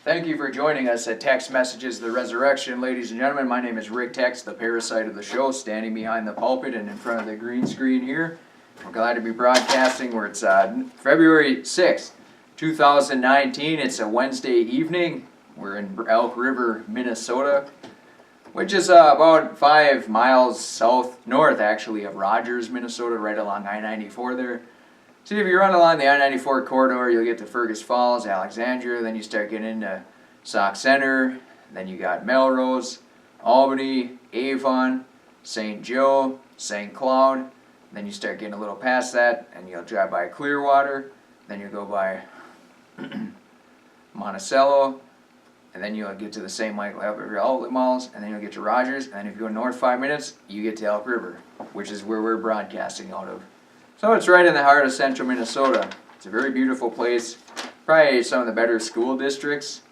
Thank you for joining us at Text Messages of the Resurrection. Ladies and gentlemen, my name is Rick Tex, the parasite of the show, standing behind the pulpit and in front of the green screen here. We're glad to be broadcasting where it's February 6th, 2019. It's a Wednesday evening. We're in Elk River, Minnesota, which is about 5 miles north actually of Rogers, Minnesota, right along I-94 there. See, if you run along the I-94 corridor, you'll get to Fergus Falls, Alexandria, then you start getting into Sauk Center, then you got Melrose, Albany, Avon, St. Joe, St. Cloud, then you start getting a little past that, and you'll drive by Clearwater, then you'll go by Monticello, and then you'll get to the St. Michael outlet malls, and then you'll get to Rogers, and then if you go north 5 minutes, you get to Elk River, which is where we're broadcasting out of. So it's right in the heart of central Minnesota. It's a very beautiful place. Probably some of the better school districts.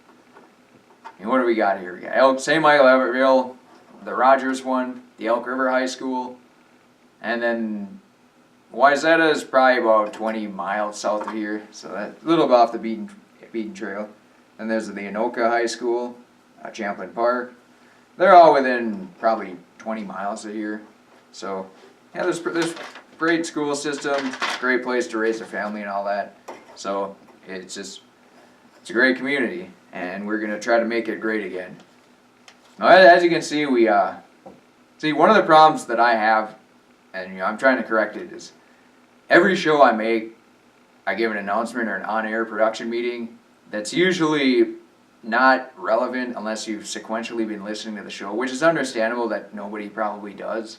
And what do we got here? We got St. Michael, Everettville, the Rogers one, the Elk River High School, and then Wayzata is probably about 20 miles south of here, so that's a little bit off the beaten trail. Then there's the Anoka High School, Champlain Park. They're all within probably 20 miles of here. So yeah, there's great school system, great place to raise a family and all that. So it's a great community, and we're gonna try to make it great again. Now, as you can see, one of the problems that I have, and I'm trying to correct it, is every show I make, I give an announcement or an on-air production meeting that's usually not relevant unless you've sequentially been listening to the show, which is understandable that nobody probably does.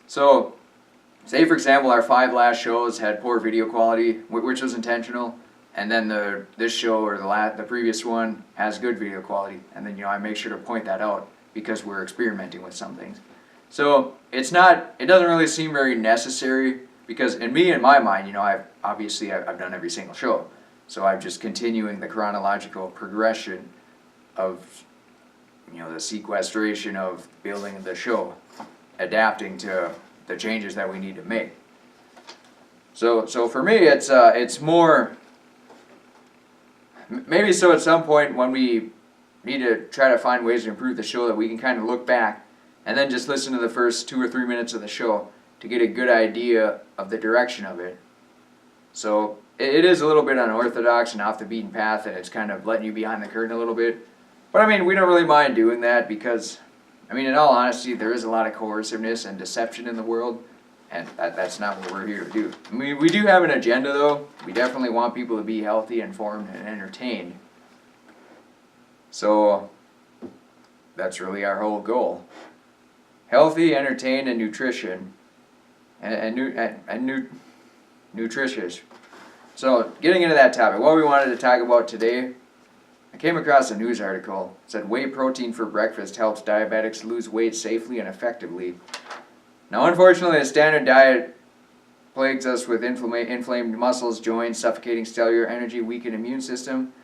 So, say for example, our 5 last shows had poor video quality, which was intentional, and then this show or the previous one has good video quality, and then I make sure to point that out because we're experimenting with some things. So it doesn't really seem very necessary because in my mind, I've done every single show, so I'm just continuing the chronological progression of the sequestration of building the show, adapting to the changes that we need to make. So for me, it's more maybe so at some point when we need to try to find ways to improve the show that we can kind of look back and then just listen to the first 2 or 3 minutes of the show to get a good idea of the direction of it. So it is a little bit unorthodox and off the beaten path, and it's kind of letting you behind the curtain a little bbit. But we don't really mind doing that because in all honesty, there is a lot of coerciveness and deception in the world, and that's not what we're here to do. We do have an agenda, though. We definitely want people to be healthy, informed, and entertained. So that's really our whole goal. Healthy, entertained, and nutrition, and nutritious. So getting into that topic, what we wanted to talk about today, I came across a news article. It said whey protein for breakfast helps diabetics lose weight safely and effectively. Now, unfortunately, the standard diet plagues us with inflamed muscles, joints, suffocating cellular energy, weakened immune system,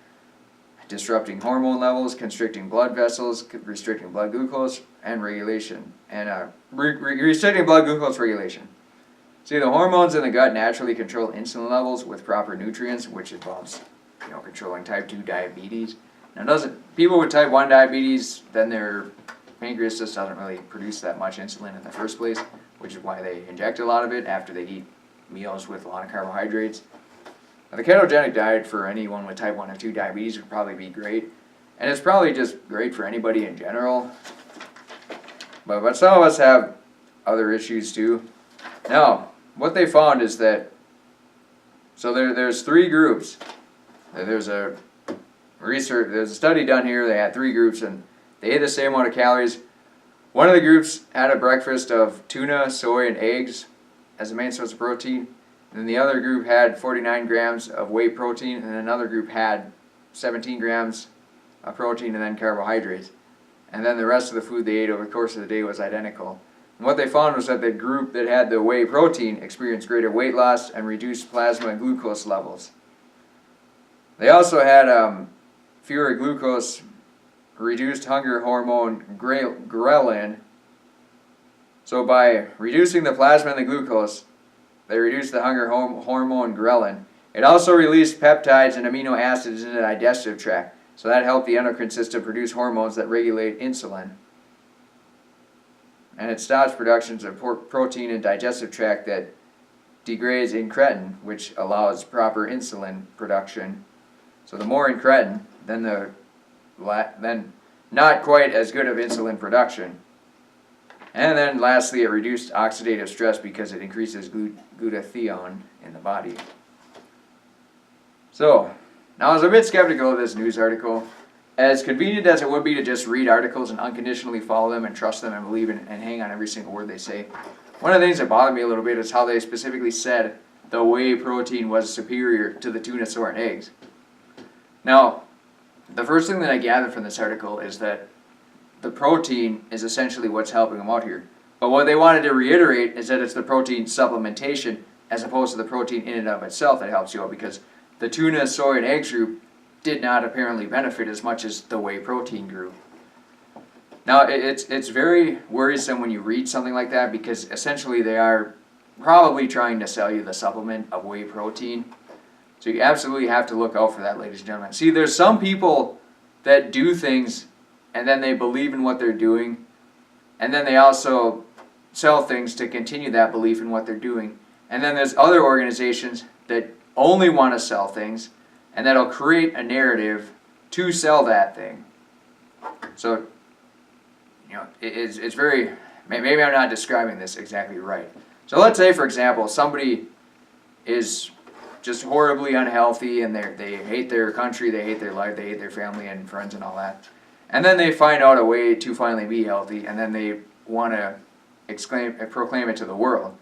disrupting hormone levels, constricting blood vessels, restricting blood glucose and regulation, and restricting blood glucose regulation. See, the hormones in the gut naturally control insulin levels with proper nutrients, which involves controlling type 2 diabetes. Now, people with type 1 diabetes, then their pancreas just doesn't really produce that much insulin in the first place, which is why they inject a lot of it after they eat meals with a lot of carbohydrates. Now, the ketogenic diet for anyone with type 1 or 2 diabetes would probably be great, and it's probably just great for anybody in general. But some of us have other issues too. Now, what they found is that, so there's 3 groups. There's a study done here. They had 3 groups, and they ate the same amount of calories. One of the groups had a breakfast of tuna, soy, and eggs as the main source of protein. And then the other group had 49 grams of whey protein, and another group had 17 grams of protein and then carbohydrates. And then the rest of the food they ate over the course of the day was identical. And what they found was that the group that had the whey protein experienced greater weight loss and reduced plasma and glucose levels. They also had fewer glucose, reduced hunger hormone ghrelin. So by reducing the plasma and the glucose, they reduced the hunger hormone ghrelin. It also released peptides and amino acids in the digestive tract. So that helped the endocrine system produce hormones that regulate insulin. And it stops productions of protein in digestive tract that degrades incretin, which allows proper insulin production. So the more incretin, then not quite as good of insulin production. And then lastly, it reduced oxidative stress because it increases glutathione in the body. So, now I was a bit skeptical of this news article. As convenient as it would be to just read articles and unconditionally follow them and trust them and believe and hang on every single word they say, one of the things that bothered me a little bit is how they specifically said the whey protein was superior to the tuna, soy, and eggs. Now, the first thing that I gathered from this article is that the protein is essentially what's helping them out here. But what they wanted to reiterate is that it's the protein supplementation as opposed to the protein in and of itself that helps you out, because the tuna, soy, and eggs group did not apparently benefit as much as the whey protein group. Now, it's very worrisome when you read something like that, because essentially they are probably trying to sell you the supplement of whey protein. So you absolutely have to look out for that, ladies and gentlemen. See, there's some people that do things and then they believe in what they're doing, and then they also sell things to continue that belief in what they're doing. And then there's other organizations that only want to sell things, and that'll create a narrative to sell that thing. So, it's very, maybe I'm not describing this exactly right. So let's say, for example, somebody is just horribly unhealthy, and they hate their country, they hate their life, they hate their family and friends and all that. And then they find out a way to finally be healthy, and then they want to proclaim it to the world.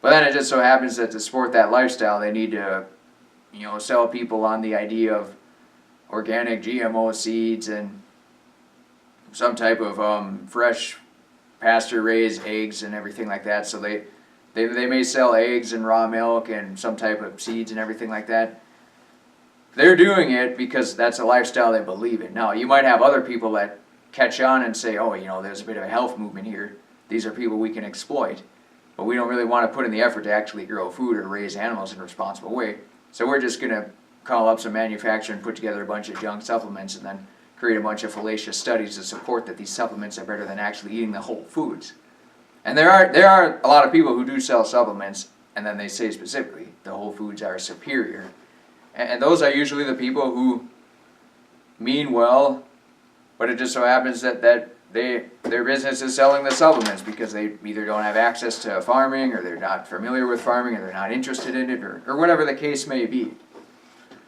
But then it just so happens that to support that lifestyle, they need to, sell people on the idea of organic GMO seeds and some type of fresh pasture-raised eggs and everything like that. So they may sell eggs and raw milk and some type of seeds and everything like that. They're doing it because that's a lifestyle they believe in. Now, you might have other people that catch on and say, oh, there's a bit of a health movement here. These are people we can exploit. But we don't really want to put in the effort to actually grow food or raise animals in a responsible way. So we're just going to call up some manufacturer and put together a bunch of junk supplements and then create a bunch of fallacious studies to support that these supplements are better than actually eating the whole foods. And there are a lot of people who do sell supplements, and then they say specifically the whole foods are superior. And those are usually the people who mean well, but it just so happens that their business is selling the supplements because they either don't have access to farming, or they're not familiar with farming, or they're not interested in it, or whatever the case may be.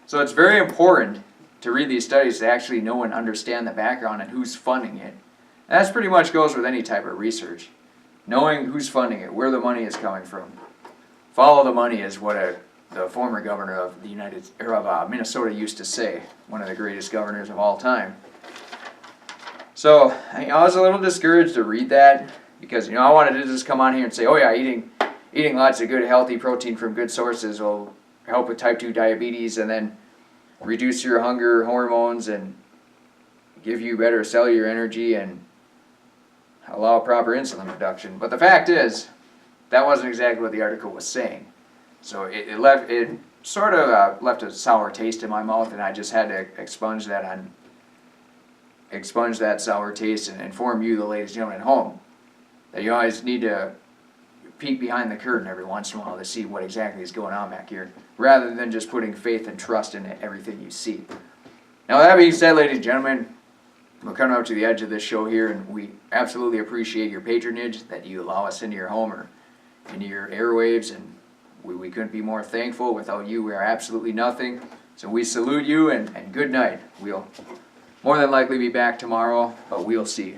So it's very important to read these studies to actually know and understand the background and who's funding it. And that pretty much goes with any type of research. Knowing who's funding it, where the money is coming from. Follow the money is what the former governor of Minnesota used to say, one of the greatest governors of all time. So I was a little discouraged to read that, because I wanted to just come on here and say, oh yeah, eating lots of good healthy protein from good sources will help with type 2 diabetes and then reduce your hunger hormones and give you better cellular energy and allow proper insulin production. But the fact is, that wasn't exactly what the article was saying. So it sort of left a sour taste in my mouth, and I just had to expunge that sour taste and inform you, the ladies and gentlemen at home, that you always need to peek behind the curtain every once in a while to see what exactly is going on back here, rather than just putting faith and trust in everything you see. Now, that being said, ladies and gentlemen, we're coming up to the edge of this show here, and we absolutely appreciate your patronage, that you allow us into your home or into your airwaves, and we couldn't be more thankful. Without you, we are absolutely nothing. So we salute you, and good night. We'll more than likely be back tomorrow, but we'll see.